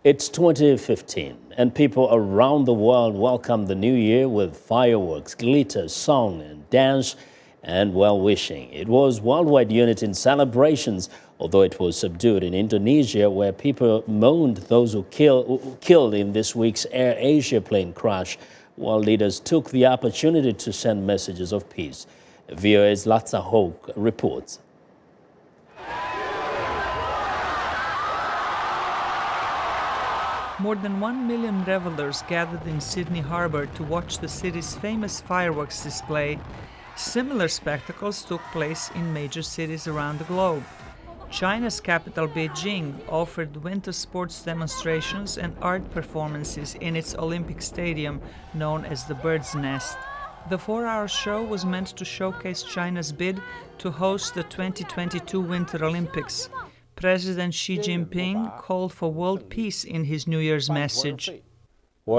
It's 2015, and people around the world welcome the new year with fireworks, glitter, song, and dance, and well-wishing. It was worldwide unity in celebrations, although it was subdued in Indonesia, where people mourned those who killed in this week's Air Asia plane crash. World leaders took the opportunity to send messages of peace. VOA's Latza Hoke reports. More than 1 million revelers gathered in Sydney Harbour to watch the city's famous fireworks display. Similar spectacles took place in major cities around the globe. China's capital, Beijing, offered winter sports demonstrations and art performances in its Olympic Stadium, known as the Bird's Nest. The 4-hour show was meant to showcase China's bid to host the 2022 Winter Olympics. President Xi Jinping called for world peace in his New Year's message. We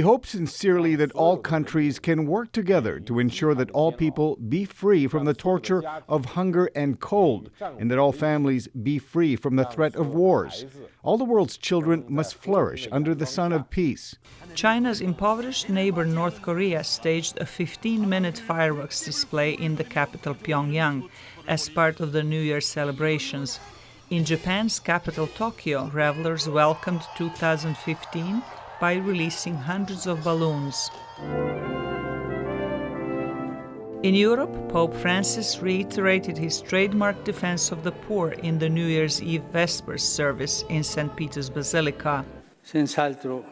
hope sincerely that all countries can work together to ensure that all people be free from the torture of hunger and cold, and that all families be free from the threat of wars. All the world's children must flourish under the sun of peace. China's impoverished neighbor North Korea staged a 15-minute fireworks display in the capital Pyongyang as part of the New Year's celebrations. In Japan's capital Tokyo, revelers welcomed 2015 by releasing hundreds of balloons. In Europe, Pope Francis reiterated his trademark defense of the poor in the New Year's Eve Vespers service in St. Peter's Basilica. Senz'altro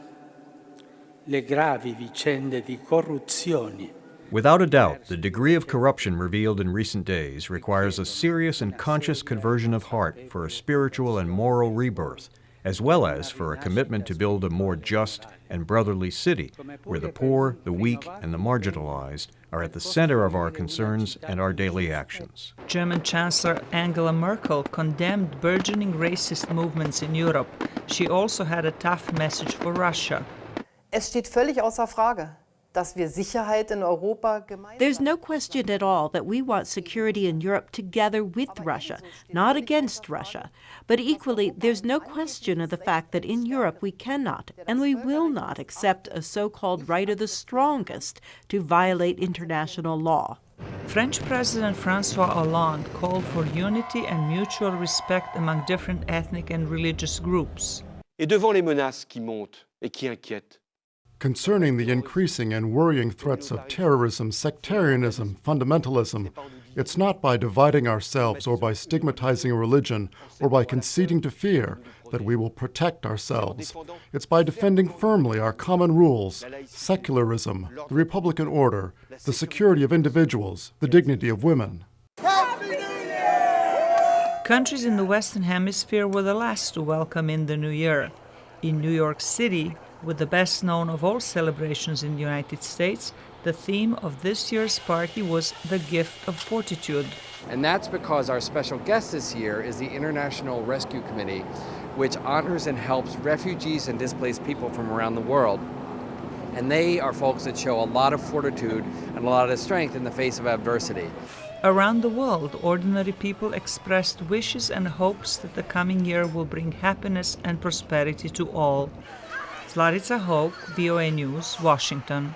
le gravi vicende di corruzione. Without a doubt, the degree of corruption revealed in recent days requires a serious and conscious conversion of heart for a spiritual and moral rebirth, as well as for a commitment to build a more just and brotherly city where the poor, the weak, and the marginalized are at the center of our concerns and our daily actions. German Chancellor Angela Merkel condemned burgeoning racist movements in Europe. She also had a tough message for Russia. Es steht völlig außer Frage, dass wir Sicherheit in Europa gemeinsam. There's no question at all that we want security in Europe together with Russia, not against Russia. But equally, there's no question of the fact that in Europe we cannot and we will not accept a so-called right of the strongest to violate international law. French President François Hollande called for unity and mutual respect among different ethnic and religious groups. Et devant les menaces qui montent et qui inquiètent, concerning the increasing and worrying threats of terrorism, sectarianism, fundamentalism, it's not by dividing ourselves or by stigmatizing a religion or by conceding to fear that we will protect ourselves. It's by defending firmly our common rules, secularism, the republican order, the security of individuals, the dignity of women. Countries in the Western Hemisphere were the last to welcome in the new year. In New York City, with the best known of all celebrations in the United States, the theme of this year's party was the gift of fortitude. And that's because our special guest this year is the International Rescue Committee, which honors and helps refugees and displaced people from around the world. And they are folks that show a lot of fortitude and a lot of strength in the face of adversity. Around the world, ordinary people expressed wishes and hopes that the coming year will bring happiness and prosperity to all. Latza Hoke, VOA News, Washington.